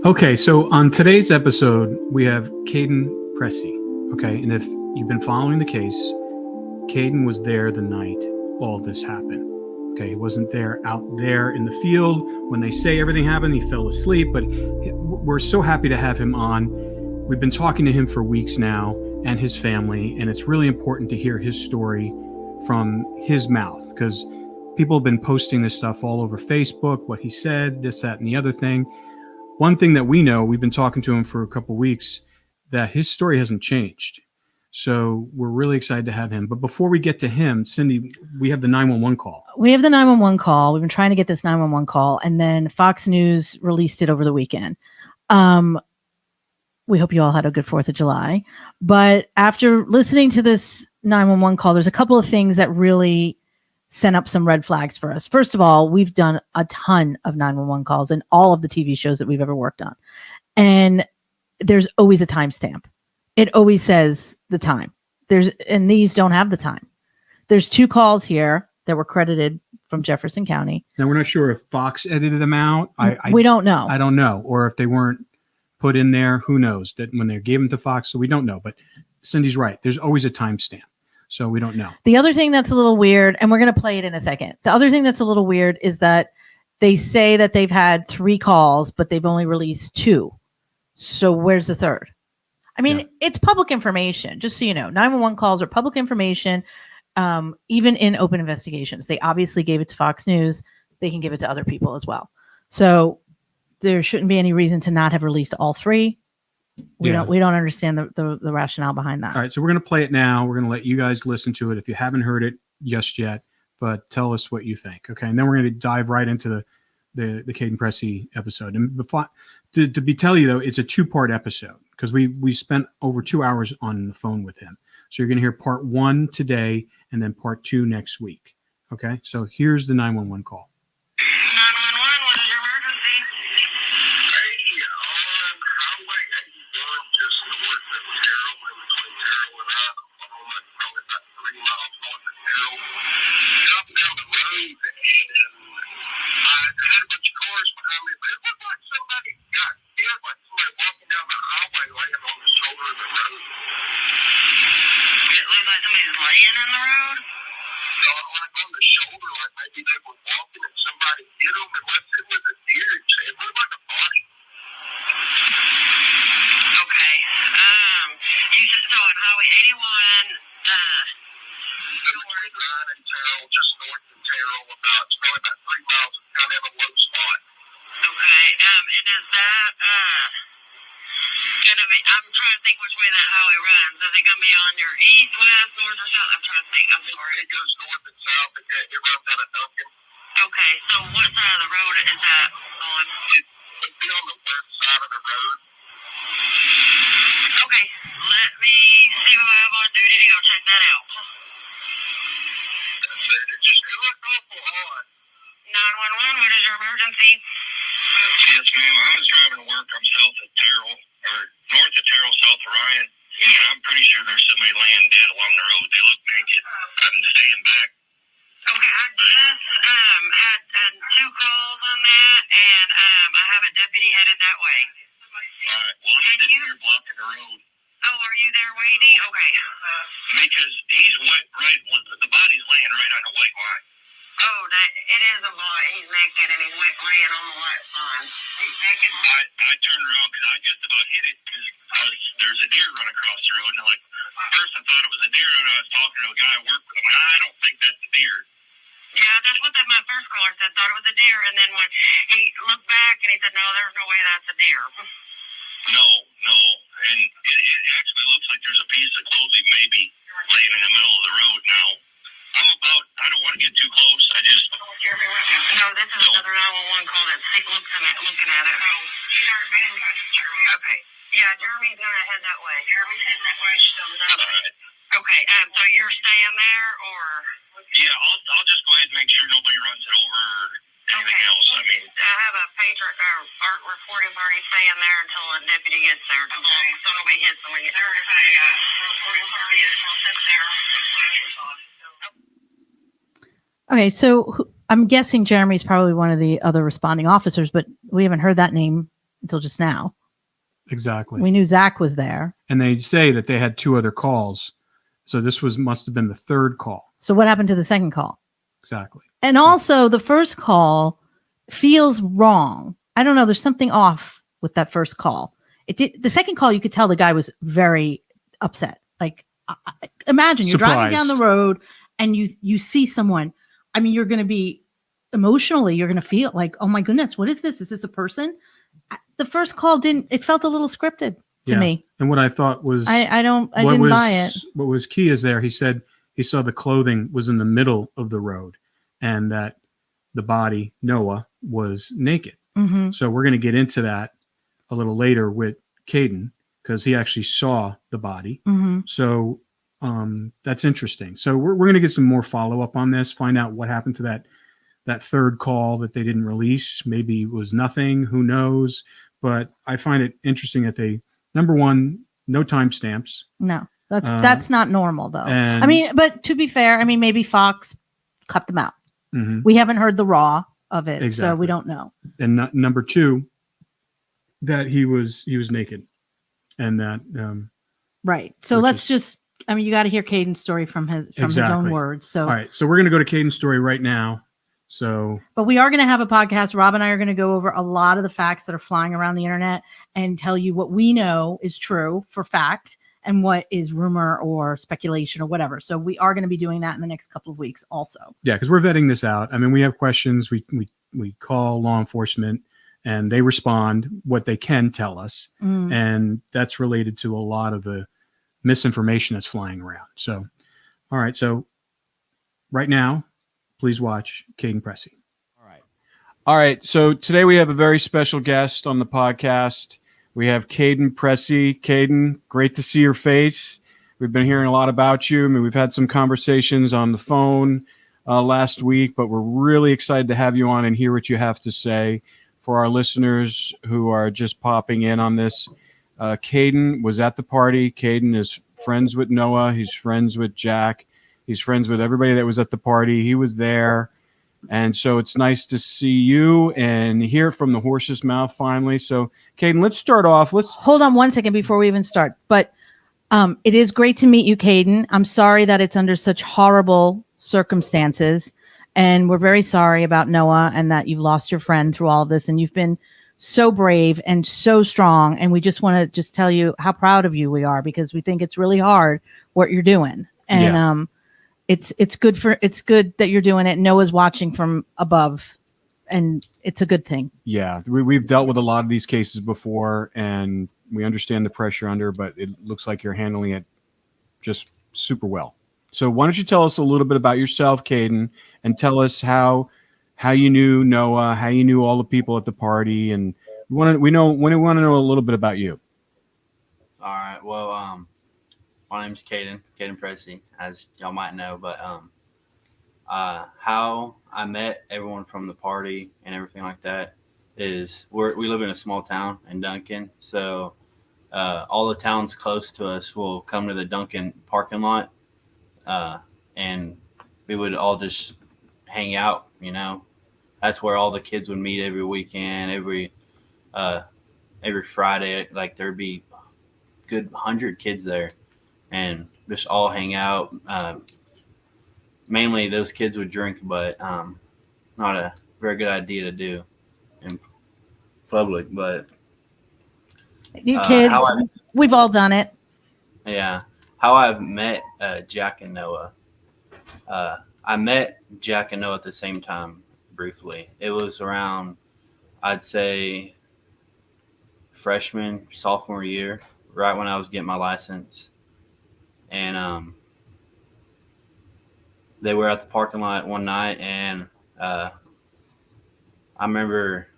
Okay, so on today's episode, we have Kaden Pressy. Okay, and if you've been following the case, Kaden was there the night all this happened. Okay, he wasn't there out there in the field when they say everything happened. He fell asleep, but we're so happy to have him on. We've been talking to him for weeks now and his family, and it's really important to hear his story from his mouth because people have been posting this stuff all over Facebook, what he said, this, that, and the other thing. One thing that we know, we've been talking to him for a couple of weeks, that his story hasn't changed. So we're really excited to have him. But before we get to him, Cindy, we have the 911 call. We have the 911 call. We've been trying to get this 911 call, and then Fox News released it over the weekend. We hope you all had a good 4th of July. But after listening to this 911 call, there's a couple of things that really sent up some red flags for us. First of all, we've done a ton of 911 calls in all of the TV shows that we've ever worked on. And there's always a timestamp. It always says the time. And these don't have the time. There's 2 calls here that were credited from Jefferson County. Now, we're not sure if Fox edited them out. We don't know. I don't know. Or if they weren't put in there, who knows? That when they gave them to Fox, so we don't know. But Cindy's right. There's always a timestamp. So we don't know. The other thing that's a little weird, and we're going to play it in a second. The other thing that's a little weird is that they say that they've had 3 calls, but they've only released 2. So where's the third? I mean, It's public information, just so you know. 911 calls are public information, even in open investigations. They obviously gave it to Fox News. They can give it to other people as well. So there shouldn't be any reason to not have released all 3. We don't understand the rationale behind that. All right, so we're going to play it now. We're going to let you guys listen to it if you haven't heard it just yet, but tell us what you think, okay? And then we're going to dive right into the Kaden Pressy episode. And before, to tell you, though, it's a 2-part episode because we spent over 2 hours on the phone with him. So you're going to hear part 1 today and then part 2 next week, okay? So here's the 911 call. Okay, so I'm guessing Jeremy's probably one of the other responding officers, but we haven't heard that name until just now. Exactly. We knew Zach was there. And they say that they had 2 other calls. So this must have been the 3rd call. So what happened to the second call? Exactly. And also the first call feels wrong. I don't know. There's something off with that first call. The second call, you could tell the guy was very upset. Like, imagine you're driving down the road and you see someone. I mean, you're going to be emotionally, you're going to feel like, oh my goodness, what is this? Is this a person? The first call it felt a little scripted to me. And what I thought was, I didn't buy it. What was key is he said he saw the clothing was in the middle of the road and that the body, Noah, was naked. Mm-hmm. So we're going to get into that a little later with Kaden because he actually saw the body. Mm-hmm. So that's interesting. So we're going to get some more follow up on this, find out what happened to that 3rd call that they didn't release. Maybe it was nothing. Who knows? But I find it interesting that they, number one, no timestamps. No, that's not normal though. And, I mean, but to be fair, I mean, maybe Fox cut them out. Mm-hmm. We haven't heard the raw of it, exactly. so we don't know. And number 2, that he was naked, and that right. So let's just. I mean, you got to hear Caden's story from his own words. So all right, so we're going to go to Caden's story right now. So, but we are going to have a podcast. Rob and I are going to go over a lot of the facts that are flying around the internet and tell you what we know is true for fact and what is rumor or speculation or whatever. So we are going to be doing that in the next couple of weeks also. Yeah, because we're vetting this out. I mean, we have questions. We call law enforcement and they respond what they can tell us. Mm. And that's related to a lot of the misinformation that's flying around. So, all right. So right now, please watch Kaden Pressy. All right. So today we have a very special guest on the podcast. We have Kaden Pressy. Kaden, great to see your face. We've been hearing a lot about you. I mean, we've had some conversations on the phone last week, but we're really excited to have you on and hear what you have to say. For our listeners who are just popping in on this, Kaden was at the party. Kaden is friends with Noah. He's friends with Jack. He's friends with everybody that was at the party. He was there. And so it's nice to see you and hear from the horse's mouth finally. So, Kaden, let's start off. Let's hold on one second before we even start. But it is great to meet you, Kaden. I'm sorry that it's under such horrible circumstances. And we're very sorry about Noah and that you've lost your friend through all of this. And you've been so brave and so strong. And we just want to tell you how proud of you we are because we think it's really hard what you're doing. And it's good that you're doing it. Noah's watching from above, and it's a good thing. Yeah, we've dealt with a lot of these cases before, and we understand the pressure under, but it looks like you're handling it just super well. So why don't you tell us a little bit about yourself, Kaden, and tell us how you knew Noah, how you knew all the people at the party, and we want to know a little bit about you. All right. Well, my name's Kaden Pressy, as y'all might know, but how I met everyone from the party and everything like that is we live in a small town in Duncan, so all the towns close to us will come to the Duncan parking lot, and we would all just hang out. You know, that's where all the kids would meet every weekend, every Friday. Like there'd be a good 100 kids there. And just all hang out. Mainly those kids would drink, but not a very good idea to do in public. But you kids, we've all done it. Yeah. How I've met Jack and Noah. I met Jack and Noah at the same time briefly. It was around, I'd say, freshman, sophomore year, right when I was getting my license. And they were at the parking lot one night, and I remember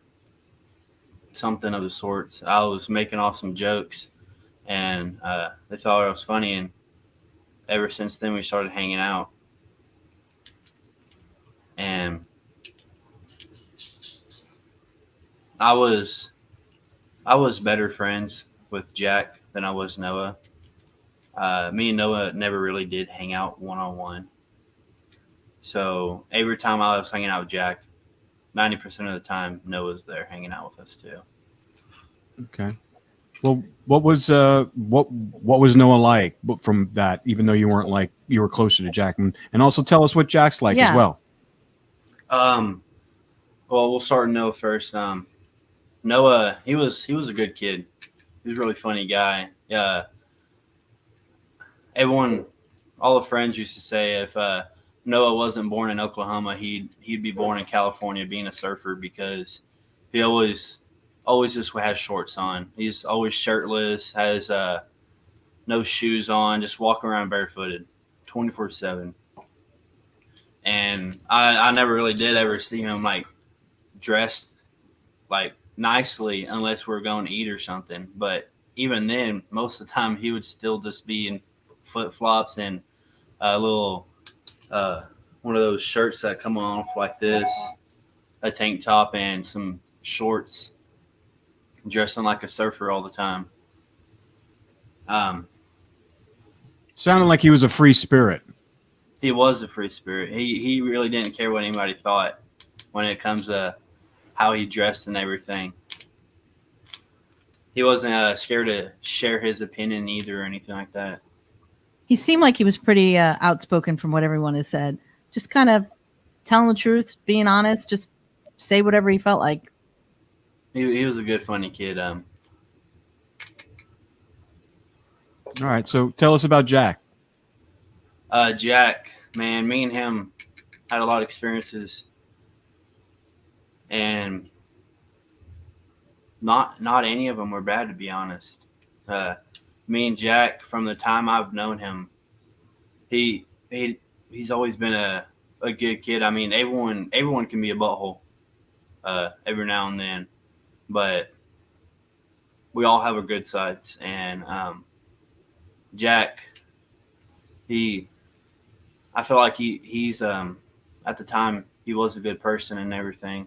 something of the sorts. I was making off some jokes, and they thought I was funny, and ever since then we started hanging out. And I was better friends with Jack than I was Noah. Me and Noah never really did hang out one-on-one. So every time I was hanging out with Jack, 90% of the time Noah's there hanging out with us too. Okay. Well, what was Noah like from that? Even though you weren't like you were closer to Jack, and also tell us what Jack's like as Yeah. well. Well, we'll start with Noah first. Noah, he was a good kid. He was a really funny guy. Everyone, all the friends used to say if Noah wasn't born in Oklahoma, he'd be born in California, being a surfer, because he always just has shorts on. He's always shirtless, has no shoes on, just walking around barefooted, 24/7. And I never really did ever see him like dressed like nicely unless we are going to eat or something. But even then, most of the time he would still just be in flip flops and a little one of those shirts that come off like this, a tank top and some shorts, dressing like a surfer all the time. Sounded like he was a free spirit. He was a free spirit. He really didn't care what anybody thought when it comes to how he dressed and everything. He wasn't scared to share his opinion either or anything like that. He seemed like he was pretty outspoken from what everyone has said. Just kind of telling the truth, being honest, just say whatever he felt like. He was a good, funny kid. All right, so tell us about Jack. Jack, man, me and him had a lot of experiences, and not any of them were bad, to be honest. Me and Jack, from the time I've known him, he's always been a good kid. I mean, everyone can be a butthole every now and then, but we all have our good sides. And Jack, I feel like he's at the time he was a good person and everything,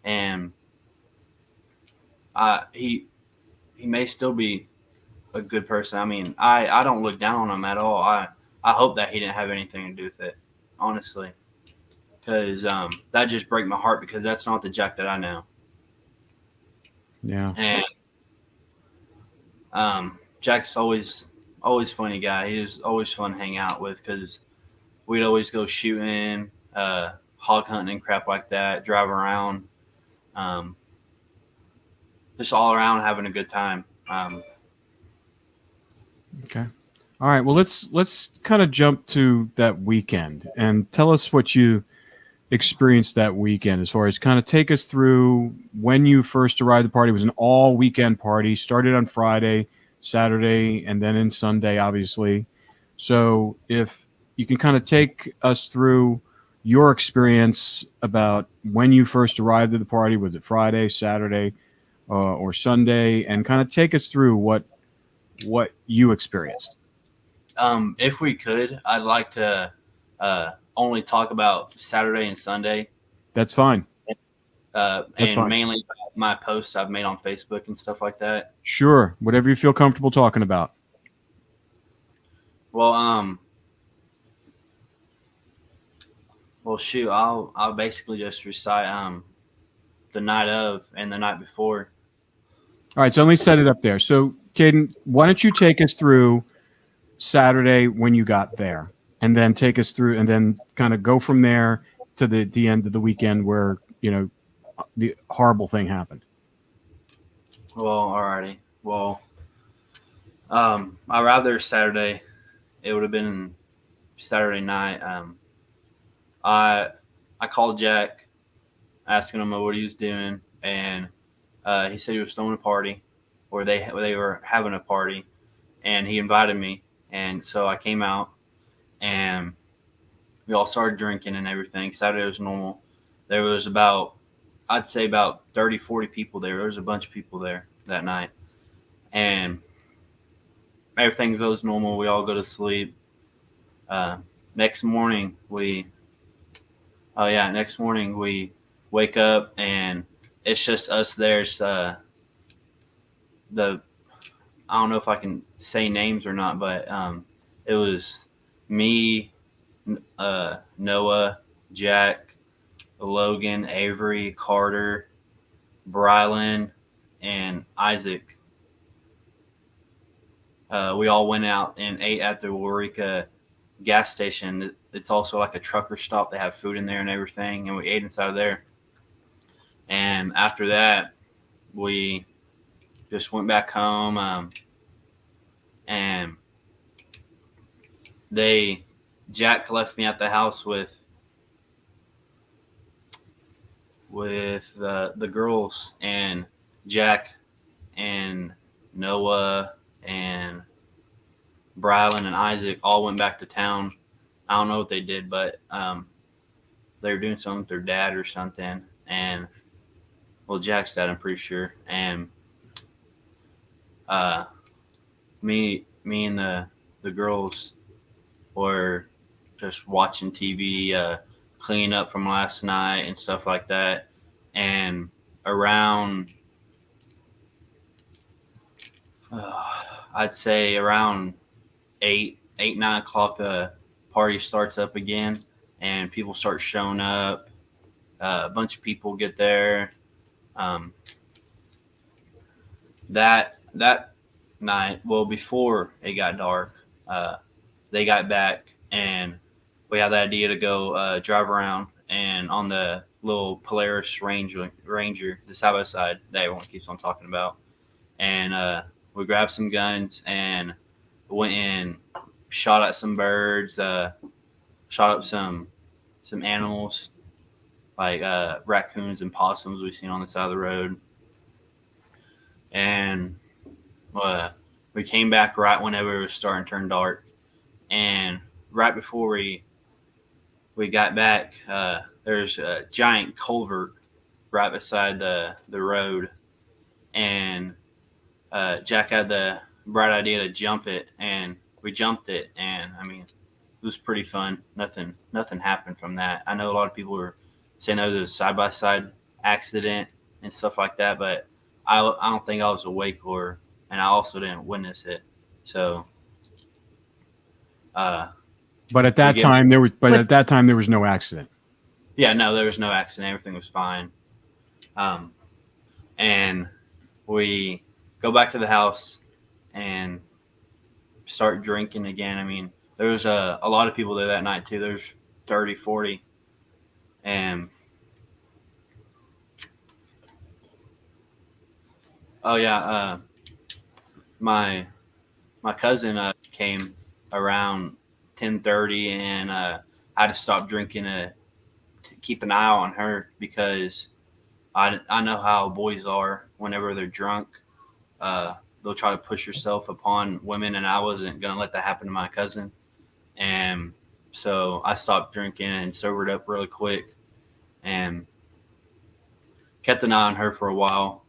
and he may still be a good person. I mean, I don't look down on him at all. I hope that he didn't have anything to do with it, honestly, because that just breaks my heart, because that's not the Jack that I know. Yeah. And Jack's always funny guy. He was always fun to hang out with, because we'd always go shooting, hog hunting and crap like that, drive around, just all around having a good time. Okay. All right. Well, let's kind of jump to that weekend and tell us what you experienced that weekend, as far as kind of take us through when you first arrived. The party was an all weekend party, started on Friday, Saturday, and then in Sunday, obviously. So if you can kind of take us through your experience about when you first arrived at the party. Was it Friday, Saturday, or Sunday? And kind of take us through what you experienced. If we could, I'd like to only talk about Saturday and Sunday. That's fine. And fine. Mainly my posts I've made on Facebook and stuff like that. Sure, whatever you feel comfortable talking about. Well, shoot, I'll basically just recite the night of and the night before. All right, so let me set it up there. So, Kaden, why don't you take us through Saturday when you got there, and then take us through, and then kind of go from there to the end of the weekend where, the horrible thing happened. Well, alrighty. Well, I arrived there Saturday. It would have been Saturday night. I called Jack, asking him what he was doing, and he said he was throwing a party, or they were having a party, and he invited me, and so I came out, and we all started drinking and everything. Saturday was normal. There was I'd say about 30, 40 people there. There was a bunch of people there that night, and everything goes normal. We all go to sleep. Next morning we wake up, and it's just us there. It's, I don't know if I can say names or not, but it was me, Noah, Jack, Logan, Avery, Carter, Brylan, and Isaac, we all went out and ate at the Waurika gas station. It's also like a trucker stop. They have food in there and everything, and we ate inside of there. And after that, we just went back home, and Jack left me at the house with the girls, and Jack and Noah and Brylan and Isaac all went back to town. I don't know what they did, but they were doing something with their dad or something. And well, Jack's dad, I'm pretty sure. And me and the girls were just watching TV, cleaning up from last night and stuff like that. And around, I'd say around 9 o'clock, the party starts up again, and people start showing up. A bunch of people get there. That night, well, before it got dark, they got back, and we had the idea to go drive around and on the little Polaris Ranger, the side by side that everyone keeps on talking about. And we grabbed some guns and went and shot at some birds, shot up some animals like raccoons and possums we seen on the side of the road. And we came back right whenever it was starting to turn dark. And right before we got back, there's a giant culvert right beside the road. And Jack had the bright idea to jump it, and we jumped it. And I mean, it was pretty fun. Nothing happened from that. I know a lot of people were saying there was a side-by-side accident and stuff like that, but I don't think I was awake, and I also didn't witness it. So, but at that time there was no accident. Yeah, no, there was no accident. Everything was fine. And we go back to the house and start drinking again. I mean, there was a lot of people there that night too. There's 30, 40. And oh yeah, my cousin came around 10:30, and I had to stop drinking to keep an eye on her, because I know how boys are. Whenever they're drunk, they'll try to push yourself upon women, and I wasn't gonna let that happen to my cousin. And so I stopped drinking and sobered up really quick, and kept an eye on her for a while.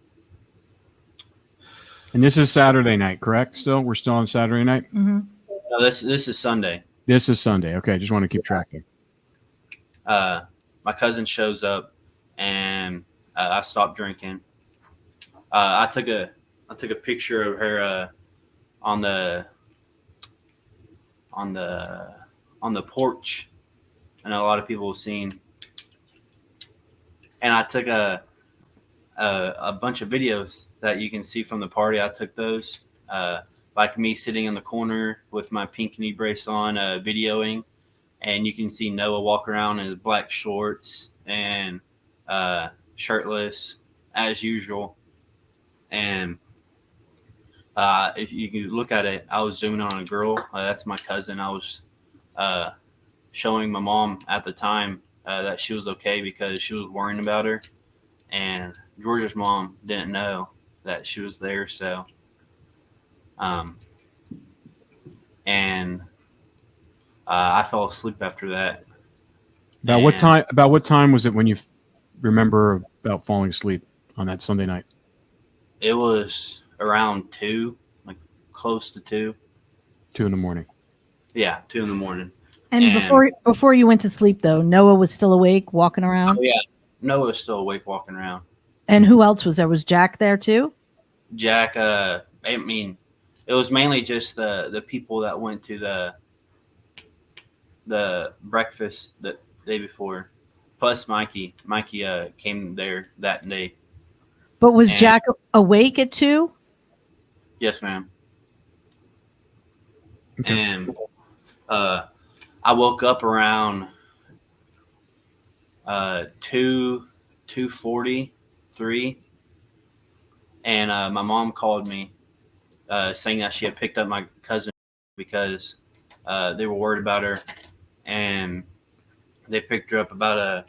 And this is Saturday night, correct? We're still on Saturday night. Mm-hmm. No, this is Sunday. This is Sunday. Okay, just want to keep track there. My cousin shows up, and I stopped drinking. I took a picture of her on the porch. I know a lot of people have seen. And I took a bunch of videos that you can see from the party. I took those, like me sitting in the corner with my pink knee brace on, videoing, and you can see Noah walk around in his black shorts and shirtless as usual. And if you can look at it, I was zooming on a girl. That's my cousin. I was showing my mom at the time that she was okay, because she was worrying about her. And Georgia's mom didn't know that she was there. So, and I fell asleep after that. About what time was it when you remember about falling asleep on that Sunday night? It was around 2, like close to 2. 2 in the morning. Yeah, 2 in the morning. And before you went to sleep, though, Noah was still awake, walking around? Oh, yeah. Noah was still awake, walking around. And who else was there? Was Jack there, too? Jack, I mean, it was mainly just the people that went to the breakfast the day before, plus Mikey. Mikey came there that day. But was And- Jack awake at 2? Yes, ma'am. Okay. And I woke up around 2:43, and my mom called me saying that she had picked up my cousin because they were worried about her, and they picked her up about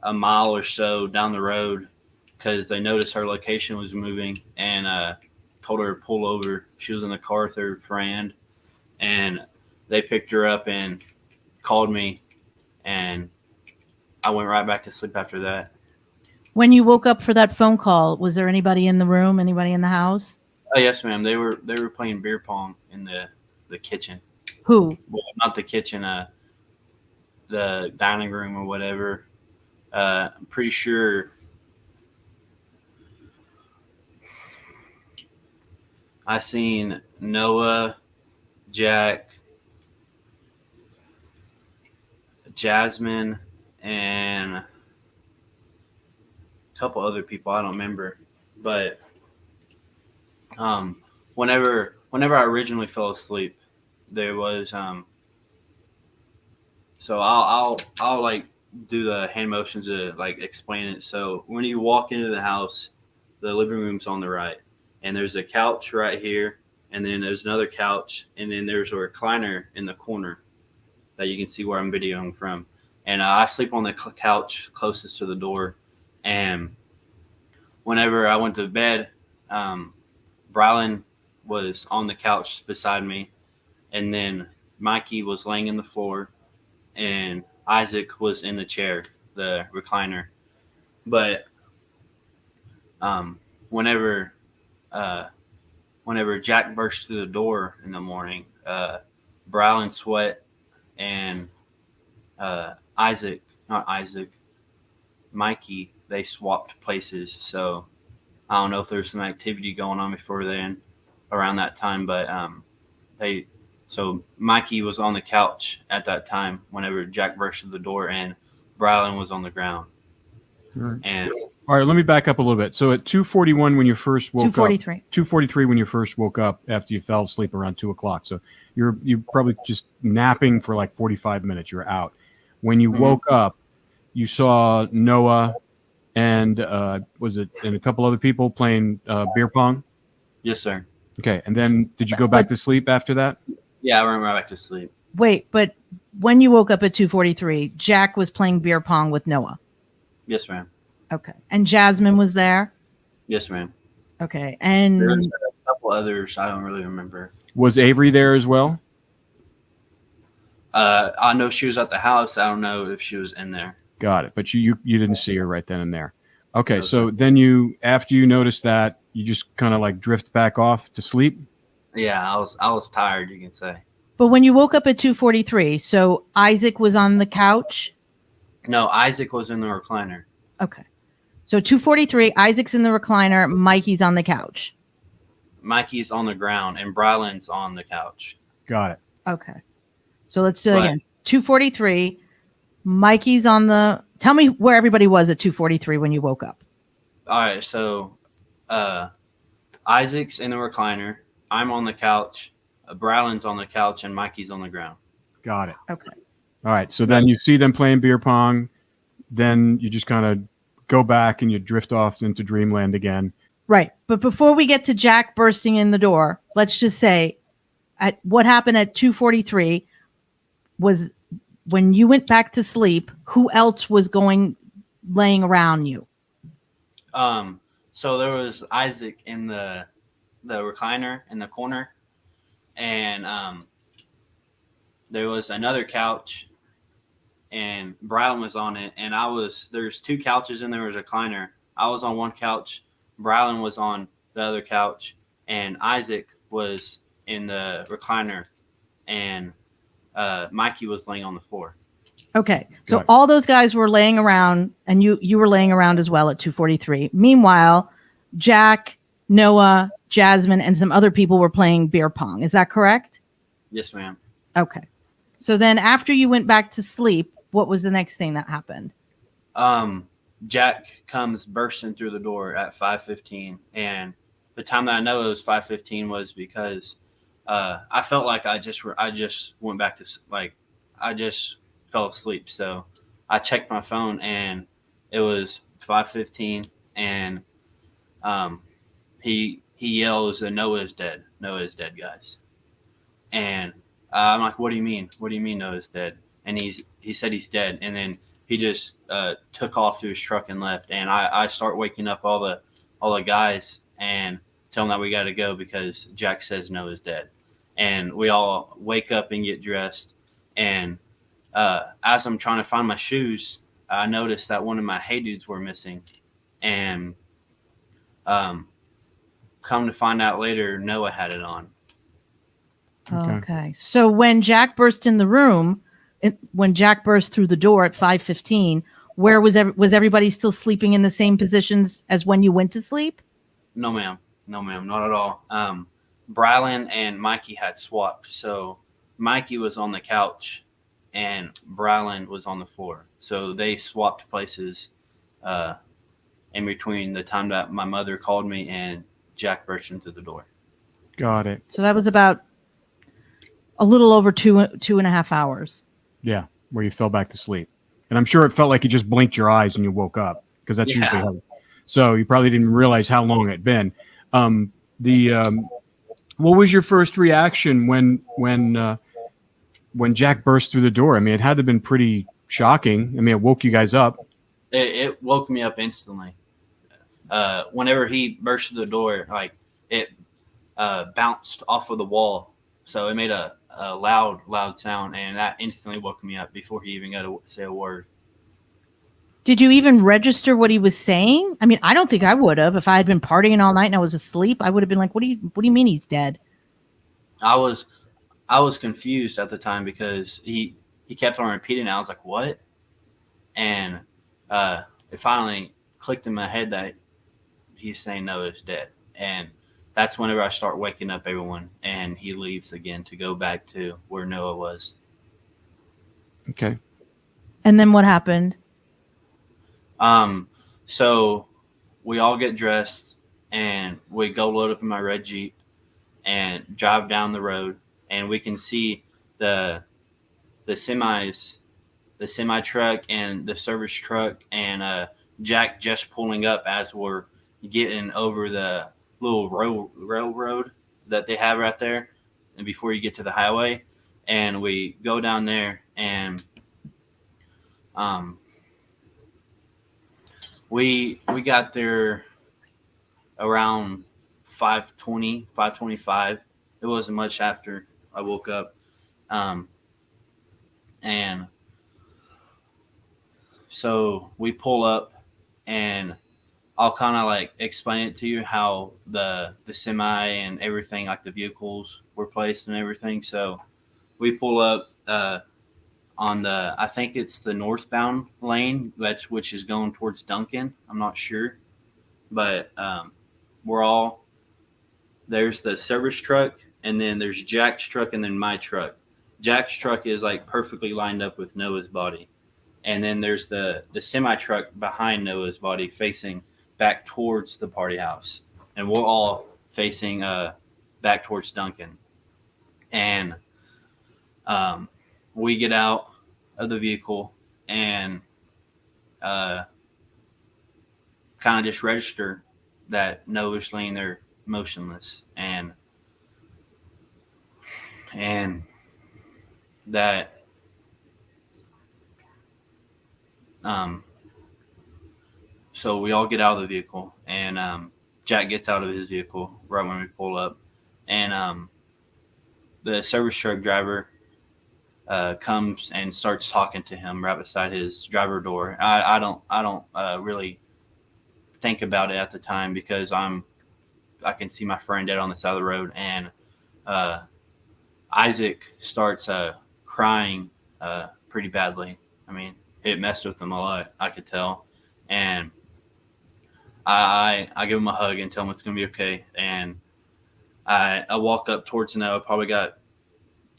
a mile or so down the road because they noticed her location was moving, and told her to pull over. She was in the car with her friend, and they picked her up and called me, and I went right back to sleep after that. When you woke up for that phone call, was there anybody in the room? Anybody in the house? Oh yes, ma'am. They were playing beer pong in the kitchen. Who? Well, not the kitchen, the dining room or whatever. I'm pretty sure I seen Noah, Jack, Jasmine, and a couple other people. I don't remember, but whenever I originally fell asleep, there was so I'll like do the hand motions to like explain it. So when you walk into the house, the living room's on the right, and there's a couch right here, and then there's another couch, and then there's a recliner in the corner that you can see where I'm videoing from. And I sleep on the couch closest to the door. And whenever I went to bed, Brylan was on the couch beside me, and then Mikey was laying in the floor, and Isaac was in the chair, the recliner. But whenever Jack burst through the door in the morning, Brylan Sweat and Mikey, they swapped places. So I don't know if there's some activity going on before then, around that time, but so Mikey was on the couch at that time whenever Jack burst through the door, and Brylan was on the ground. All right. And All right, let me back up a little bit. So at 2:41 when you first woke up, 2:43 when you first woke up after you fell asleep around 2 o'clock. So you're probably just napping for like 45 minutes. You're out. When you woke up, you saw Noah and was it and a couple other people playing beer pong? yes, sir. Okay, and then did you go back to sleep after that? Yeah, I went right back to sleep. Wait, but when you woke up at 2:43, Jack was playing beer pong with Noah. Yes, ma'am. Okay. And Jasmine was there? Yes, ma'am. Okay. And There's a couple others I don't really remember. Was Avery there as well? I know she was at the house. I don't know if she was in there. Got it. But you didn't see her right then and there. Okay, No, so sir. then after you noticed that, you just kind of like drift back off to sleep? Yeah, I was tired, you can say. but when you woke up at 2:43, so Isaac was on the couch? No, Isaac was in the recliner. Okay. So 2:43, Isaac's in the recliner, Mikey's on the couch. Mikey's on the ground and Brylan's on the couch. Got it. Okay. So let's do it Right. again. 2:43, Mikey's on the tell me where everybody was at 2:43 when you woke up. All right, so Isaac's in the recliner. I'm on the couch. Brylan's on the couch, and Mikey's on the ground. Got it. Okay. All right. So then you see them playing beer pong. Then you just kind of go back and you drift off into dreamland again. Right. But before we get to Jack bursting in the door, let's just say what happened at 2:43 was when you went back to sleep, who else was laying around you? So there was Isaac in the recliner in the corner, and there was another couch, and Brylan was on it, and there's two couches and there was a recliner. I was on one couch, Brylan was on the other couch, and Isaac was in the recliner, and Mikey was laying on the floor. Okay. So Right. all those guys were laying around, and you were laying around as well at 2:43. Meanwhile, Jack, Noah, Jasmine, and some other people were playing beer pong. Is that correct? Yes, ma'am. Okay. So then after you went back to sleep, what was the next thing that happened? Jack comes bursting through the door at 5:15, and the time that I know it was 5:15 was because I felt like I just went back to I just fell asleep. So I checked my phone, and it was 5:15, and he yells, "Noah's dead! Noah's dead, guys!" And I'm like, "What do you mean? What do you mean Noah's dead?" And he said he's dead, and then he just took off to his truck and left. And I start waking up all the guys and tell them that we got to go because Jack says Noah's dead. And we all wake up and get dressed. And as I'm trying to find my shoes, I noticed that one of my Hey Dudes were missing. And come to find out later, Noah had it on. Okay. So when Jack burst in the room, when Jack burst through the door at 5:15, where was everybody still sleeping in the same positions as when you went to sleep? No, ma'am. No, ma'am. Not at all. Brylan and Mikey had swapped. So Mikey was on the couch and Brylan was on the floor. So they swapped places in between the time that my mother called me and Jack burst into the door. Got it. So that was about a little over 2.5 hours. Yeah, where you fell back to sleep. And I'm sure it felt like you just blinked your eyes and you woke up because that's usually how. So you probably didn't realize how long it had been. What was your first reaction when Jack burst through the door? I mean, it had to have been pretty shocking. I mean, it woke you guys up. It woke me up instantly. Whenever he burst through the door, like it bounced off of the wall. So it made a loud sound, and that instantly woke me up before he even got to say a word. Did you even register what he was saying? I mean, I don't think I would have. If I had been partying all night and I was asleep, I would have been like, "What do you mean he's dead?" I was confused at the time because he kept on repeating it. I was like, "What?" And it finally clicked in my head that he's saying Noah's dead, and that's whenever I start waking up everyone, and he leaves again to go back to where Noah was. Okay. And then what happened? So we all get dressed and we go load up in my red Jeep and drive down the road, and we can see the semi truck and the service truck and Jack just pulling up as we're getting over the little railroad that they have right there, and before you get to the highway, and we go down there, and we got there around 5:20, 5:25. It wasn't much after I woke up, and so we pull up, and I'll kind of like explain it to you how the semi and everything, like the vehicles were placed and everything. So we pull up on I think it's the northbound lane, which is going towards Duncan. I'm not sure, but there's the service truck, and then there's Jack's truck, and then my truck. Jack's truck is like perfectly lined up with Noah's body, and then there's the semi truck behind Noah's body facing back towards the party house, and we're all facing back towards Duncan. And we get out of the vehicle and kind of just register that Noah's laying there motionless, and that so we all get out of the vehicle, and Jack gets out of his vehicle right when we pull up, and the service truck driver comes and starts talking to him right beside his driver door. I don't really think about it at the time because I can see my friend dead on the side of the road, and Isaac starts crying pretty badly. I mean, it messed with him a lot, I could tell, and I give him a hug and tell him it's going to be okay. And I walk up towards Noah, probably got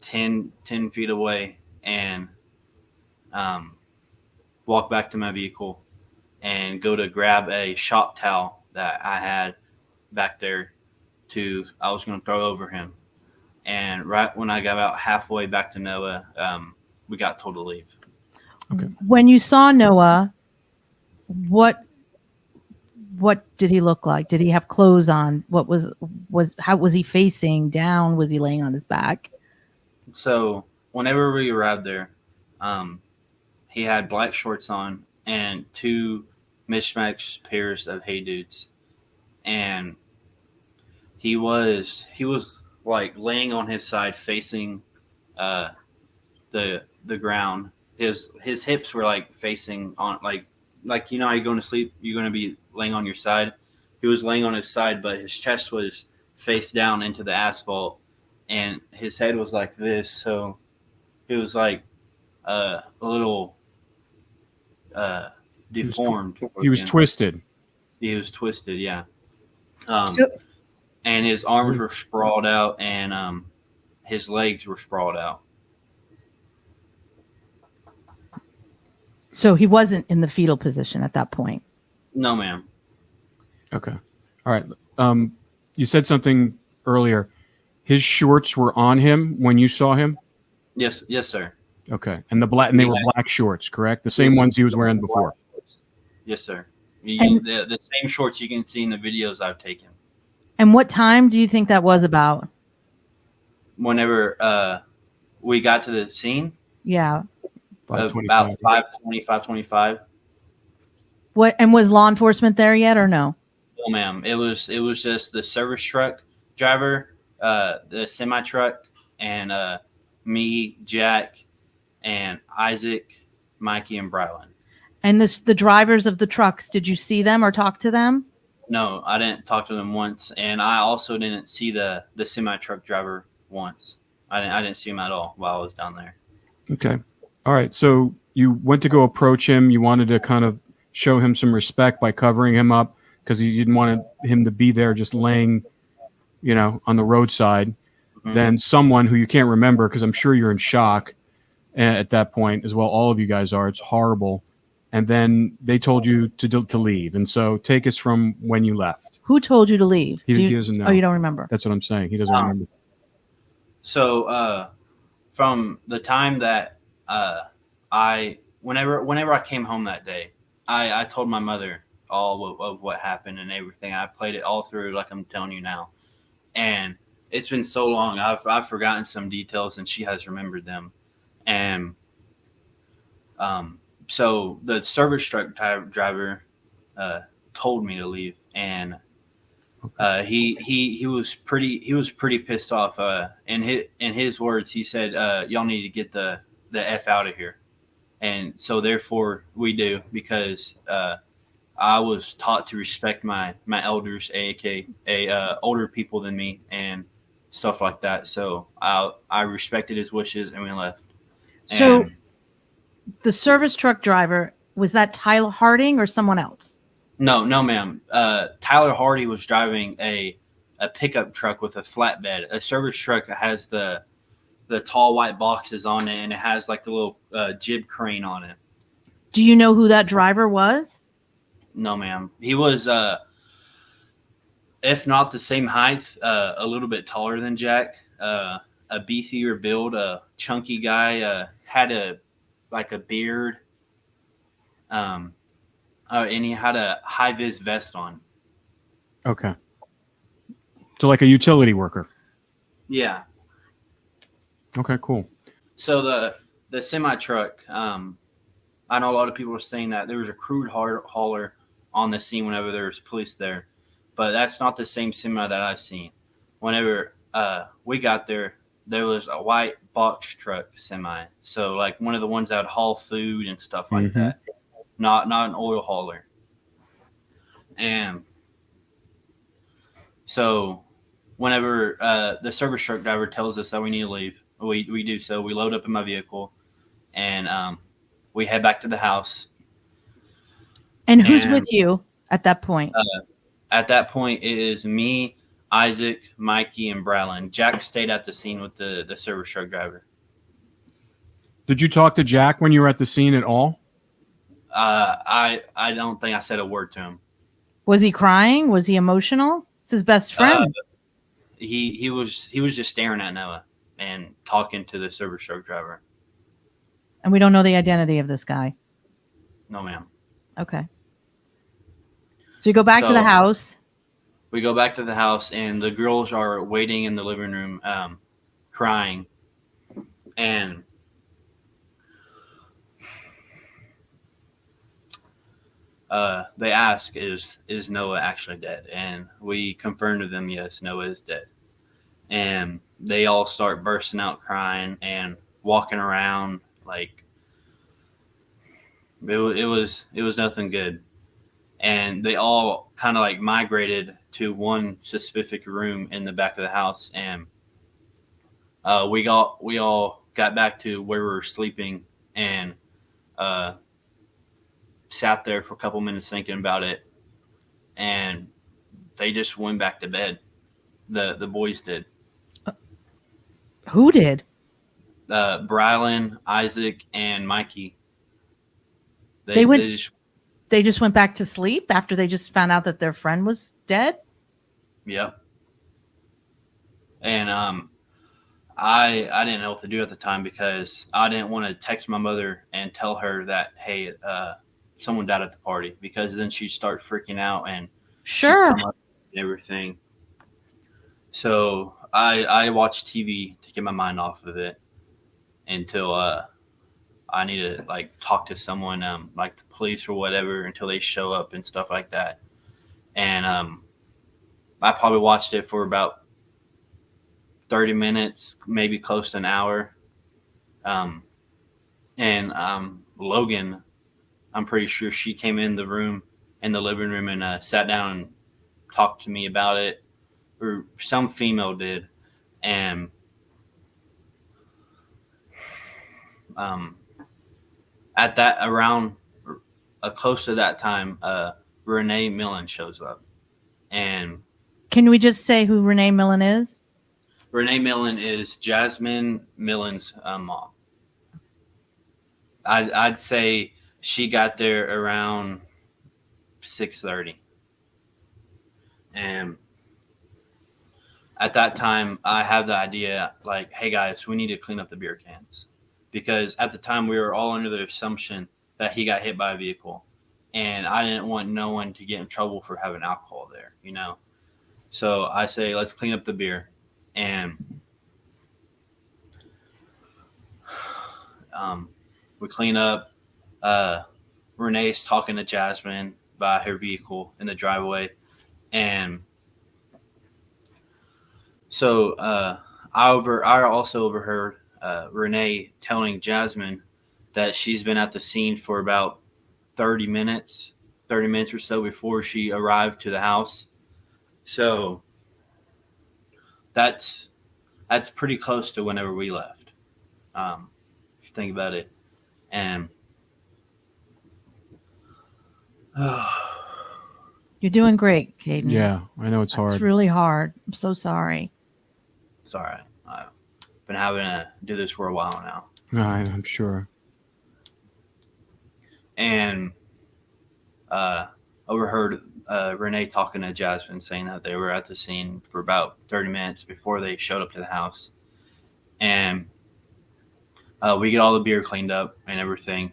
10 feet away, and walk back to my vehicle. and go to grab a shop towel that I had back there I was going to throw over him. And right when I got about halfway back to Noah, we got told to leave. Okay. When you saw Noah, what did he look like? Did he have clothes on? How was he facing down? Was he laying on his back? So whenever we arrived there, he had black shorts on and 2 mismatched pairs of Hey Dudes. And he was like laying on his side facing the ground. His hips were like facing on like you know how you're going to sleep, you're going to be laying on your side. He was laying on his side, but his chest was face down into the asphalt, and his head was like this. So it was like a little deformed. He was twisted. He was twisted, yeah. So- And his arms were sprawled out, and his legs were sprawled out. So he wasn't in the fetal position at that point. No, ma'am. Okay. All right. You said something earlier. His shorts were on him when you saw him? Yes, sir. Okay. And they were black shorts, correct? The same ones he was wearing before. Yes, sir. And- The same shorts you can see in the videos I've taken. And what time do you think that was about? Whenever we got to the scene, Yeah. about 5:20, 5:25. What, and was law enforcement there yet or no? No, ma'am. It was just the service truck driver, the semi truck, and me, Jack, and Isaac, Mikey, and Brylan. And the drivers of the trucks, did you see them or talk to them? No, I didn't talk to them once, and I also didn't see the semi truck driver once. I didn't see him at all while I was down there. Okay. All right. So you went to go approach him. You wanted to kind of show him some respect by covering him up because you didn't want him to be there just laying, on the roadside. Mm-hmm. Then someone who you can't remember, because I'm sure you're in shock at that point as well. All of you guys are. It's horrible. And then they told you to leave. And so take us from when you left. Who told you to leave? He doesn't know. Oh, you don't remember? That's what I'm saying. He doesn't remember. So from the time that whenever I came home that day, I told my mother all of what happened and everything. I played it all through like I'm telling you now. And it's been so long. I've forgotten some details and she has remembered them. And so the service truck driver told me to leave, and he was pretty pissed off. In his words, he said, "Y'all need to get the F out of here." And so therefore we do, because I was taught to respect my elders, aka older people than me, and stuff like that. So I respected his wishes, and we left. So And the service truck driver, was that Tyler Harding or someone else? no, ma'am. Tyler Hardy was driving a pickup truck with a flatbed. A service truck has the tall white boxes on it, and it has like the little jib crane on it. Do you know who that driver was? No, ma'am. He was, if not the same height, a little bit taller than Jack. A beefier build, a chunky guy. Had a beard. And he had a high vis vest on. Okay. So like a utility worker. Yeah. Okay, cool. So the semi truck, I know a lot of people are saying that there was a crude hauler on the scene whenever there was police there, but that's not the same semi that I've seen. Whenever we got there, there was a white box truck semi. So like one of the ones that would haul food and stuff like that. Not an oil hauler. And so whenever the service truck driver tells us that we need to leave, we do so. We load up in my vehicle, and we head back to the house. And who's with you at that point? At that point, it is me, Isaac, Mikey, and Brylan. Jack stayed at the scene with the service truck driver. Did you talk to Jack when you were at the scene at all? I don't think I said a word to him. Was he crying? Was he emotional? It's his best friend. He was just staring at Noah and talking to the service truck driver. And we don't know the identity of this guy. No, ma'am. Okay. So you go back to the house. We go back to the house, and the girls are waiting in the living room, crying. And they ask, is Noah actually dead? And we confirm to them, yes, Noah is dead. And they all start bursting out crying and walking around like it was nothing good. And they all kind of like migrated to one specific room in the back of the house, and we all got back to where we were sleeping, and sat there for a couple minutes thinking about it, and they just went back to bed. The boys did. Who did? Brylan, Isaac, and Mikey. They just went back to sleep after they just found out that their friend was dead? Yep. And I didn't know what to do at the time because I didn't want to text my mother and tell her that, hey, someone died at the party, because then she'd start freaking out and sure and everything. So I watched TV to get my mind off of it until I need to like talk to someone, like the police or whatever, until they show up and stuff like that. And I probably watched it for about 30 minutes, maybe close to an hour. And Logan, I'm pretty sure she came in the living room and sat down and talked to me about it, or some female did. And at that around close to that time, Renee Millen shows up. And can we just say who Renee Millen is? Renee Millen is Jasmine Millen's mom. I'd say she got there around 6:30. And at that time, I have the idea, like, hey, guys, we need to clean up the beer cans. Because at the time, we were all under the assumption that he got hit by a vehicle. And I didn't want no one to get in trouble for having alcohol there, you know. So I say, let's clean up the beer. And we clean up. Renee's talking to Jasmine by her vehicle in the driveway. And so I also overheard Renee telling Jasmine that she's been at the scene for about 30 minutes or so before she arrived to the house. So that's pretty close to whenever we left, if you think about it. And you're doing great, Kaden. Yeah, I know it's hard. It's really hard. I'm so sorry. It's all right. I've been having to do this for a while now. I'm sure. And overheard Renee talking to Jasmine, saying that they were at the scene for about 30 minutes before they showed up to the house. And we get all the beer cleaned up and everything.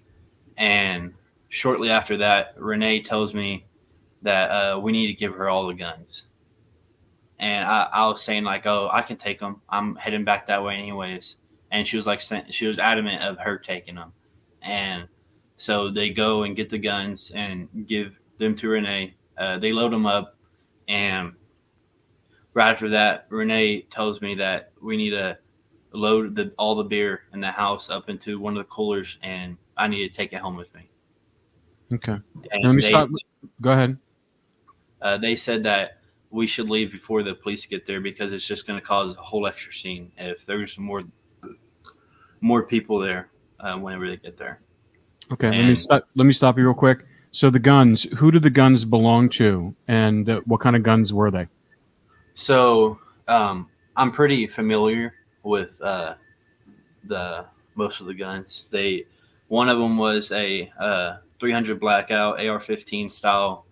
And shortly after that, Renee tells me that we need to give her all the guns. And I was saying, like, oh, I can take them. I'm heading back that way anyways. And she was adamant of her taking them. And so they go and get the guns and give them to Renee. They load them up. And right after that, Renee tells me that we need to load all the beer in the house up into one of the coolers, and I need to take it home with me. Okay. Let me stop. Go ahead. They said that we should leave before the police get there because it's just going to cause a whole extra scene if there's more people there whenever they get there. Okay, let me stop you real quick. So the guns, who did the guns belong to, and what kind of guns were they? So I'm pretty familiar with the most of the guns. One of them was a .300 blackout AR-15 style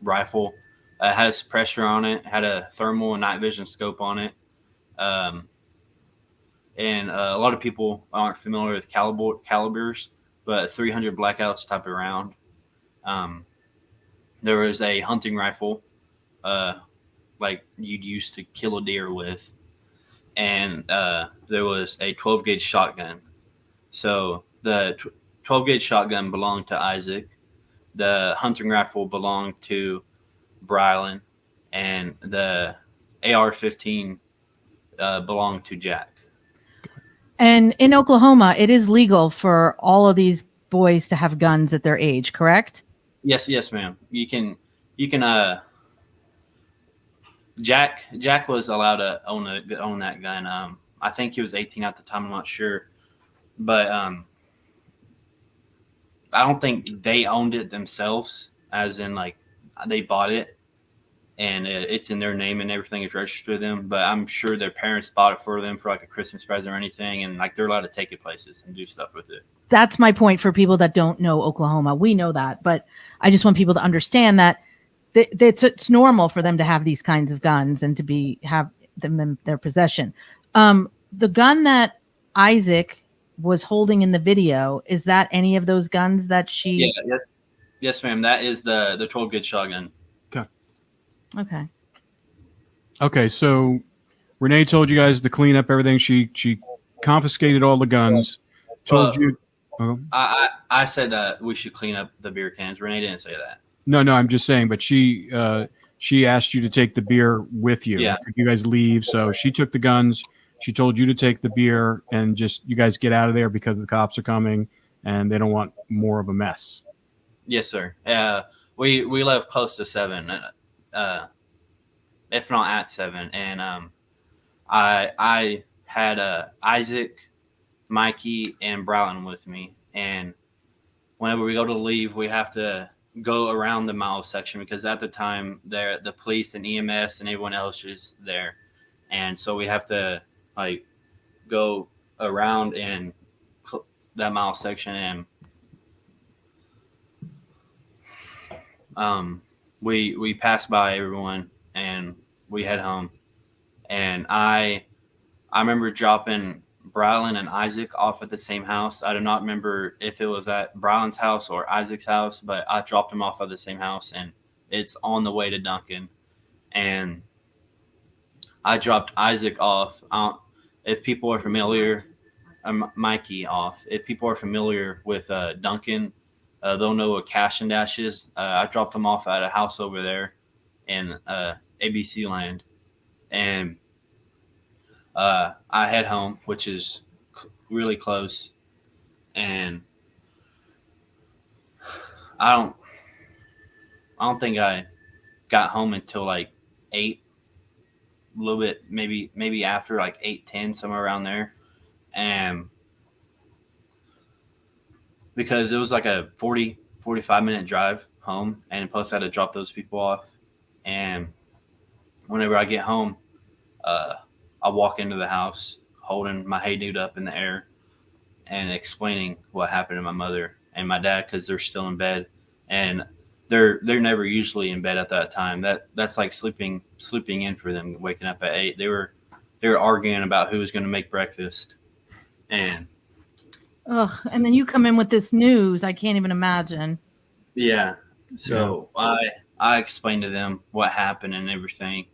rifle. Had a suppressor on it, had a thermal and night vision scope on it. And a lot of people aren't familiar with calibers, but 300 blackouts type of round. There was a hunting rifle, like you'd use to kill a deer with, and there was a 12 gauge shotgun. So the 12 gauge shotgun belonged to Isaac. The hunting rifle belonged to Brylan, and the AR-15 belonged to Jack. And in Oklahoma, it is legal for all of these boys to have guns at their age, correct? Yes, ma'am. You can. Jack was allowed to own that gun. I think he was 18 at the time. I'm not sure, but I don't think they owned it themselves, as in like they bought it and it's in their name and everything is registered to them. But I'm sure their parents bought it for them for like a Christmas present or anything, and like they're allowed to take it places and do stuff with it. That's my point for people that don't know Oklahoma. We know that, but I just want people to understand that it's normal for them to have these kinds of guns and to have them in their possession. The gun that Isaac was holding in the video, is that any of those guns that she? Yeah. Yes, ma'am. That is the 12 gauge shotgun. Okay. So Renee told you guys to clean up everything. She confiscated all the guns. Told you. I said that we should clean up the beer cans. Renee didn't say that. No, I'm just saying. But she asked you to take the beer with you. Yeah. You guys leave. So she took the guns. She told you to take the beer and just you guys get out of there because the cops are coming and they don't want more of a mess. Yes, sir. We live close to 7, if not at 7, and I had Isaac, Mikey, and Brylan with me, and whenever we go to leave, we have to go around the mile section because at the time the police and EMS and everyone else is there, and so we have to like go around and that mile section, and we pass by everyone and we head home. And I remember dropping Brylan and Isaac off at the same house. I do not remember if it was at Brylan's house or Isaac's house, but I dropped them off at the same house, and it's on the way to Duncan. And I dropped Isaac off. If people are familiar, Mikey off. If people are familiar with Duncan, they'll know what Cash and Dash is. I dropped them off at a house over there in ABC land, and I head home, which is really close, and I don't think I got home until like 8, a little bit, maybe after like 8:10, somewhere around there, and because it was like a 45 minute drive home, and plus I had to drop those people off, and whenever I get home, I walk into the house holding my hey dude up in the air and explaining what happened to my mother and my dad because they're still in bed, and they're never usually in bed at that time. That's like sleeping in for them, waking up at 8. They were arguing about who was going to make breakfast, and then you come in with this news. I can't even imagine. Yeah. So I explained to them what happened and everything,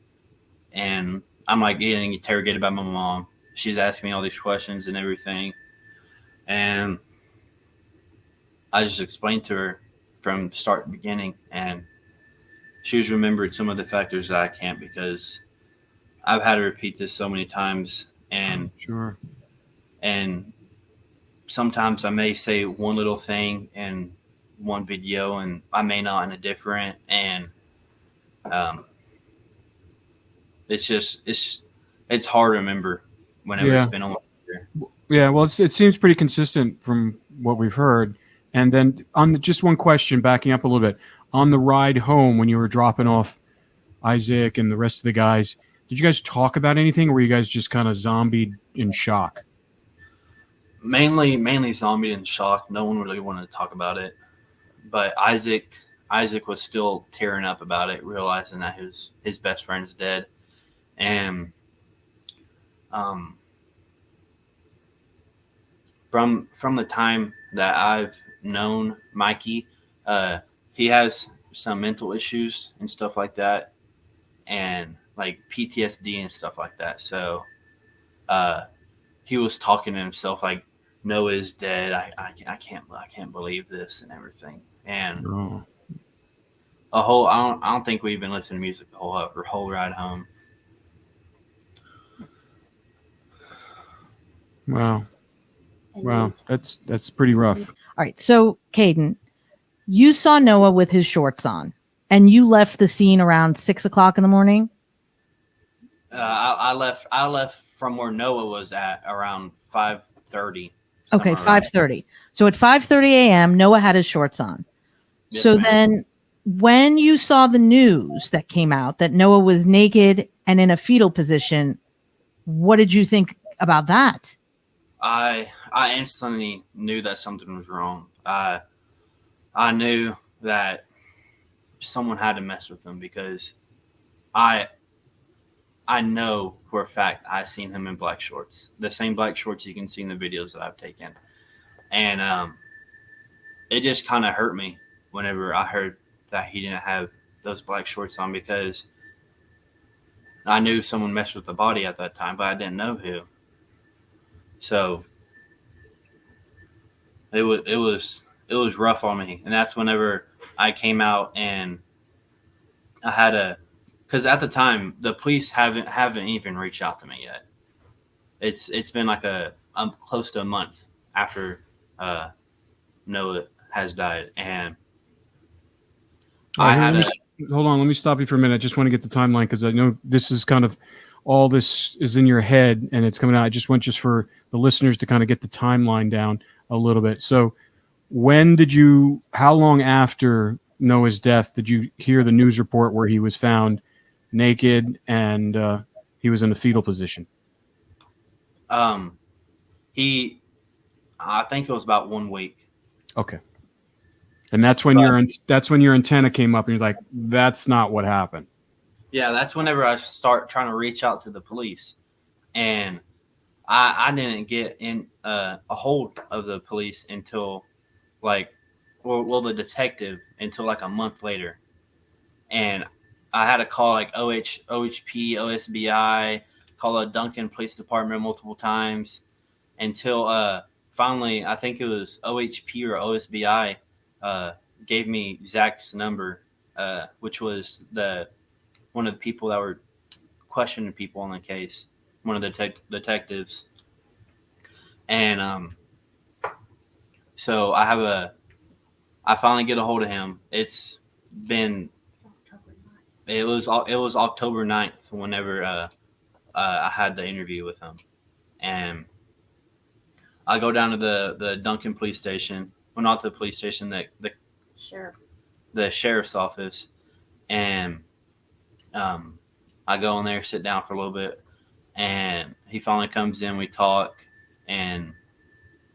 and I'm like getting interrogated by my mom. She's asking me all these questions and everything, and I just explained to her from start to beginning, and she's remembered some of the factors that I can't because I've had to repeat this so many times, and Sure. And sometimes I may say one little thing in one video and I may not in a different, and it's hard to remember whenever it's been almost a year. Yeah, well, it seems pretty consistent from what we've heard. And then just one question, backing up a little bit, on the ride home when you were dropping off Isaac and the rest of the guys, did you guys talk about anything, or were you guys just kind of zombied in shock? mainly zombie and shock. No one really wanted to talk about it, but Isaac was still tearing up about it, realizing that his best friend's dead, and um, from the time that I've known Mikey, he has some mental issues and stuff like that, and like PTSD and stuff like that. So he was talking to himself like, Noah is dead. I can't believe this and everything. And Oh, I don't think we've been listening to music the whole ride home. wow. Wow. That's pretty rough. All right. So, Kaden, you saw Noah with his shorts on, and you left the scene around 6:00 in the morning. I left from where Noah was at around 5:30. Okay, 5:30. So at 5:30 a.m., Noah had his shorts on. Yes, So ma'am. then, when you saw the news that came out that Noah was naked and in a fetal position, what did you think about that? I instantly knew that something was wrong. I knew that someone had to mess with him because I know for a fact I seen him in black shorts, the same black shorts you can see in the videos that I've taken, and it just kind of hurt me whenever I heard that he didn't have those black shorts on because I knew someone messed with the body at that time, but I didn't know who. So it was rough on me, and that's whenever I came out and I had because at the time the police haven't even reached out to me yet. It's been like close to a month after Noah has died, and I had hold on. Let me stop you for a minute. I just want to get the timeline because I know this is kind of all this is in your head and it's coming out. I just want just for the listeners to kind of get the timeline down a little bit. So how long after Noah's death did you hear the news report where he was found naked and he was in a fetal position? I think it was about 1 week. Okay. And that's when your antenna came up and you're like, that's not what happened. Yeah, that's whenever I start trying to reach out to the police, and I didn't get in a hold of the police until the detective until like a month later, and I had to call like OHP, OSBI, call the Duncan Police Department multiple times until finally I think it was OHP or OSBI gave me Zach's number, which was one of the people that were questioning people on the case, one of the detectives, and so I finally get a hold of him. It was October 9th whenever I had the interview with him, and I go down to the Duncan police station. Well, not the police station, the sheriff's office, and I go in there, sit down for a little bit, and he finally comes in. We talk, and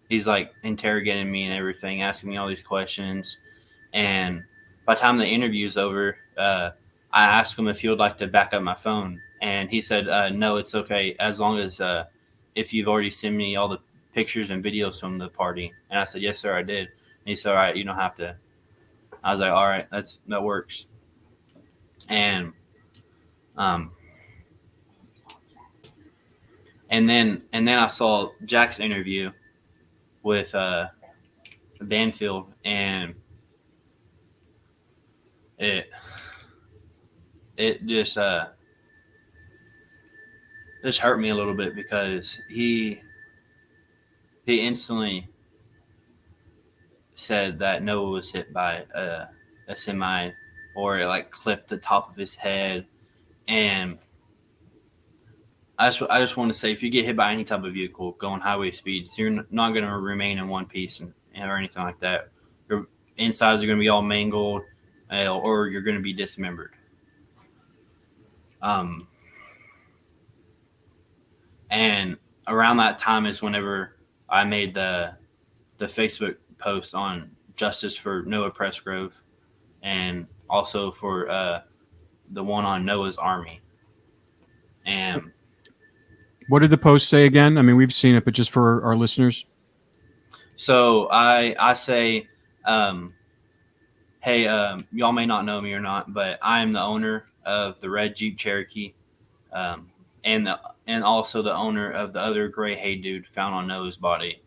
he's like interrogating me and everything, asking me all these questions. And by the time the interview's over, I asked him if he would like to back up my phone, and he said, "No, it's okay as long as if you've already sent me all the pictures and videos from the party." And I said, "Yes, sir, I did." And he said, "All right, you don't have to." I was like, "All right, that works." And and then I saw Jack's interview with Banfield, and it just hurt me a little bit because he instantly said that Noah was hit by a semi, or it like clipped the top of his head. And I just want to say, if you get hit by any type of vehicle going highway speeds, you're not going to remain in one piece or anything like that. Your insides are going to be all mangled, or you're going to be dismembered. And around that time is whenever I made the Facebook post on justice for Noah Presgrove, and also for the one on Noah's Army. And What did the post say again? I mean, we've seen it, but just for our listeners. so I say, hey, y'all may not know me or not, but I am the owner of the red Jeep Cherokee, and also the owner of the other gray hay dude found on Noah's body.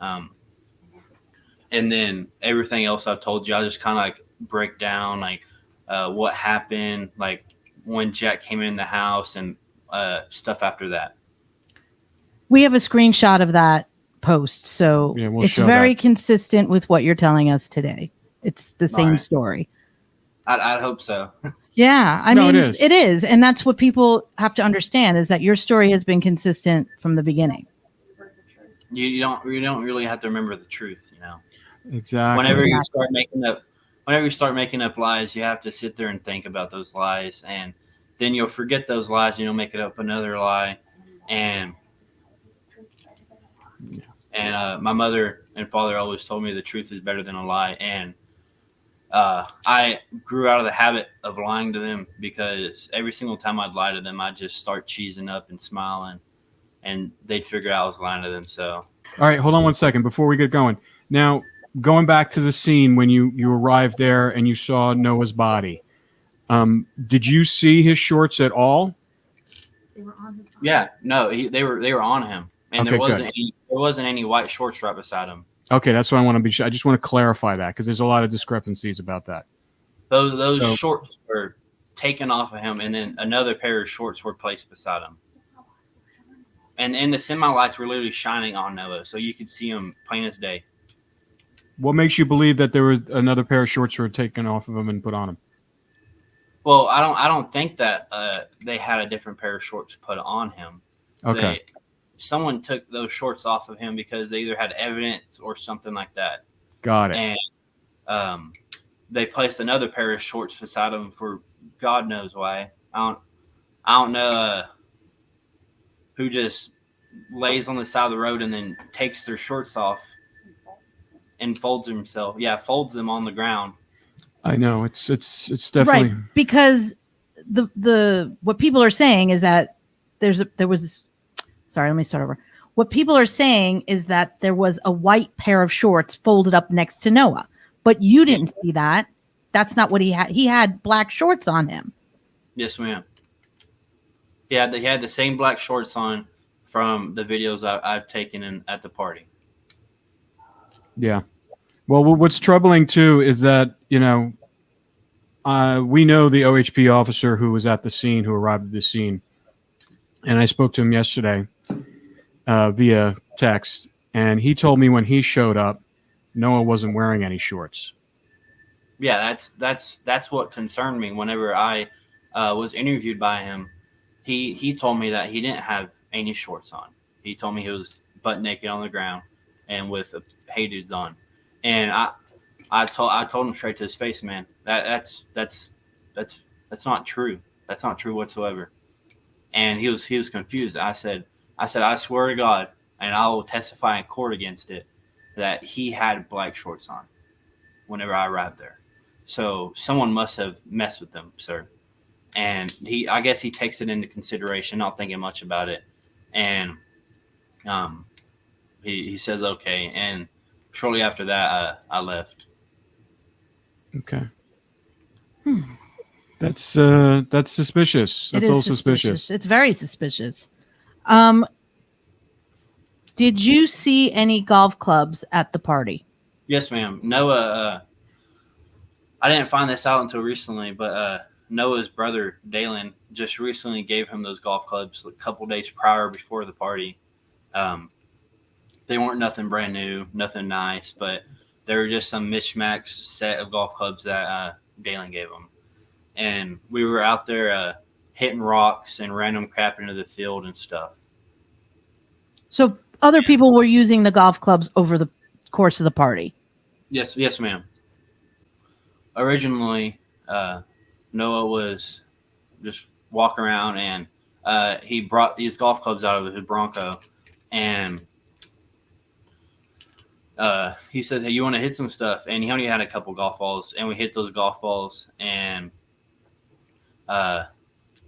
And then everything else I've told you, I just kind of like break down like what happened, like when Jack came in the house and stuff after that. We have a screenshot of that post, so Yeah, we'll it's show very that. consistent with what you're telling us today. It's the same right. story. I'd hope so. Yeah, I No, mean, it is. and that's what people have to understand is that your story has been consistent from the beginning. You don't really have to remember the truth, you know. Exactly. Whenever you start making up lies, you have to sit there and think about those lies, and then you'll forget those lies and you'll make it up another lie. And my mother and father always told me the truth is better than a lie, and I grew out of the habit of lying to them because every single time I'd lie to them, I'd just start cheesing up and smiling, and they'd figure out I was lying to them. So, All right, hold on one second before we get going. Now, going back to the scene when you arrived there and you saw Noah's body, did you see his shorts at all? yeah, no, they were on him, and Okay, there wasn't any white shorts right beside him. Okay, that's what I want to be sure. I just want to clarify that because there's a lot of discrepancies about that. Those shorts were taken off of him, and then another pair of shorts were placed beside him. And the semi lights were literally shining on Noah, so you could see him plain as day. What makes you believe that there was another pair of shorts were taken off of him and put on him? Well, I don't think that they had a different pair of shorts put on him. Okay. Someone took those shorts off of him because they either had evidence or something like that. Got it. And they placed another pair of shorts beside him for God knows why. I don't know who just lays on the side of the road and then takes their shorts off and folds himself. Yeah, folds them on the ground. I know it's definitely right, because the what people are saying is that sorry, let me start over. What people are saying is that there was a white pair of shorts folded up next to Noah, but you didn't see that. That's not what he had. He had black shorts on him. Yes, ma'am. He had the same black shorts on from the videos I've taken at the party. Yeah. Well, what's troubling too is that we know the OHP officer who was at the scene, who arrived at the scene, and I spoke to him yesterday via text, and he told me when he showed up, Noah wasn't wearing any shorts. Yeah, that's what concerned me. Whenever I was interviewed by him, he told me that he didn't have any shorts on. He told me he was butt naked on the ground and with hay dudes on. And I told him straight to his face, man, that's not true. That's not true whatsoever. And he was confused. I said, I swear to God, and I will testify in court against it, that he had black shorts on whenever I arrived there. So someone must have messed with them, sir. And I guess he takes it into consideration, not thinking much about it. And he says okay. And shortly after that, I left. Okay. That's suspicious. That's all suspicious. It's very suspicious. Did you see any golf clubs at the party? Yes, ma'am. Noah, I didn't find this out until recently, but Noah's brother, Dalen, just recently gave him those golf clubs a couple days prior before the party. They weren't nothing brand new, nothing nice, but they were just some mismatched set of golf clubs that Dalen gave him. And we were out there hitting rocks and random crap into the field and stuff. So other people were using the golf clubs over the course of the party? Yes, ma'am. Originally, Noah was just walking around, and he brought these golf clubs out of his Bronco, and he said, "Hey, you want to hit some stuff?" And he only had a couple golf balls, and we hit those golf balls, and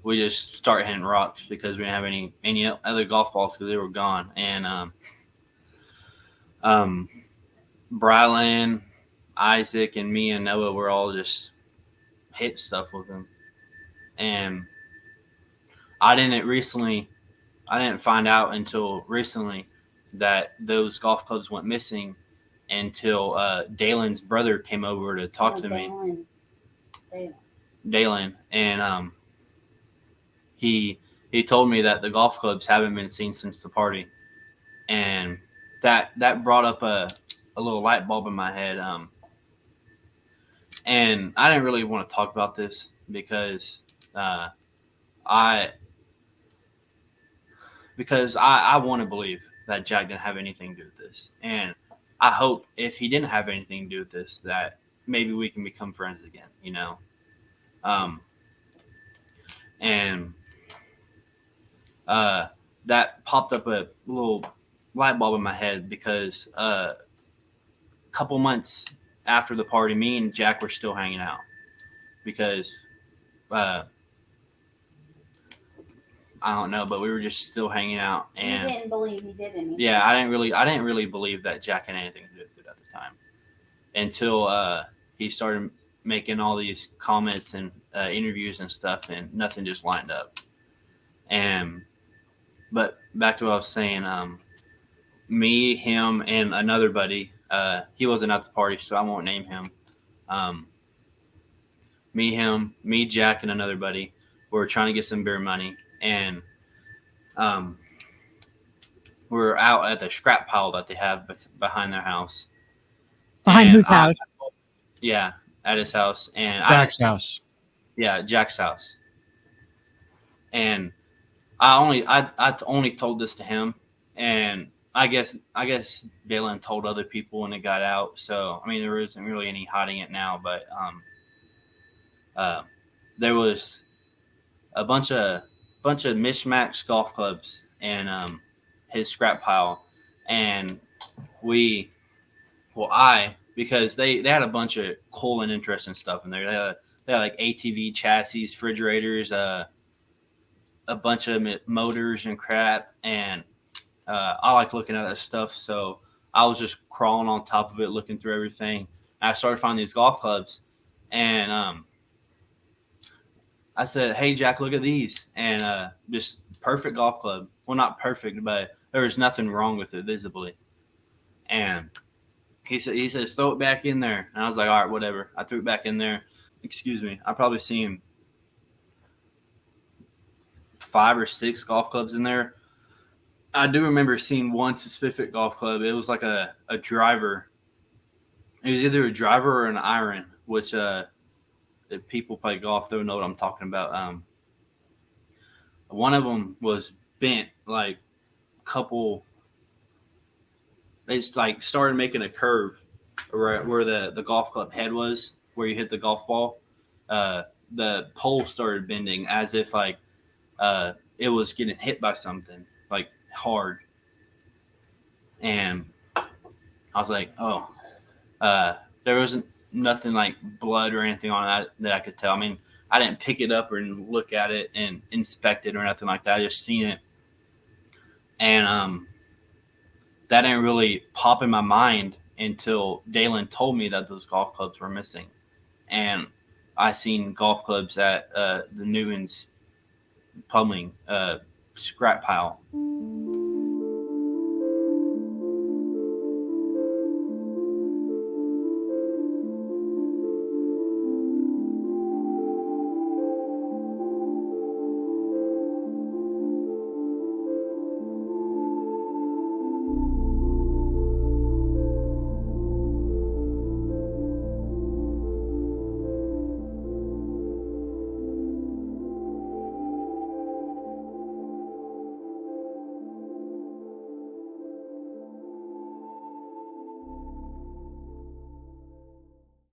we just started hitting rocks because we didn't have any other golf balls because they were gone. And Brylan, Isaac, and me and Noah were all just hit stuff with them. And I didn't find out until recently that those golf clubs went missing until Dalen's brother came over to talk to me. Dalen. And he told me that the golf clubs haven't been seen since the party. And that brought up a little light bulb in my head. And I didn't really want to talk about this because I want to believe that Jack didn't have anything to do with this. And I hope if he didn't have anything to do with this, that maybe we can become friends again, you know? And that popped up a little light bulb in my head because a couple months after the party, me and Jack were still hanging out because I don't know, but we were just still hanging out. And you didn't believe he did anything. Yeah, I didn't really believe that Jack had anything to do with it at the time until he started making all these comments and interviews and stuff, and nothing just lined up. But back to what I was saying, me, him, and another buddy. He wasn't at the party, so I won't name him. Me, Jack, and another buddy were trying to get some beer money, and we're out at the scrap pile that they have behind their house. Behind whose house? Yeah, at his house. And Jack's house. Yeah, Jack's house. And I only told this to him, and I guess Dalen told other people and it got out. So I mean, there isn't really any hiding it now. But there was a bunch of mismatched golf clubs in his scrap pile, and because they had a bunch of cool and interesting stuff in there. They had like ATV chassis, refrigerators, a bunch of motors and crap, and I like looking at that stuff. So I was just crawling on top of it, looking through everything. And I started finding these golf clubs, and I said, "Hey, Jack, look at these." And just perfect golf club. Well, not perfect, but there was nothing wrong with it visibly. And he says, "Throw it back in there." And I was like, "All right, whatever." I threw it back in there. Excuse me. I probably seen 5 or 6 golf clubs in there. I do remember seeing one specific golf club. It was like a driver. It was either a driver or an iron, which if people play golf, they'll know what I'm talking about. One of them was bent, like they just like started making a curve where the golf club head was, where you hit the golf ball. The pole started bending as if like it was getting hit by something like hard. And I was like, oh, there wasn't nothing like blood or anything on that I could tell. I mean, I didn't pick it up and look at it and inspect it or nothing like that. I just seen it. And that didn't really pop in my mind until Dalen told me that those golf clubs were missing. And I seen golf clubs at the NEWTOWN'S plumbing scrap pile.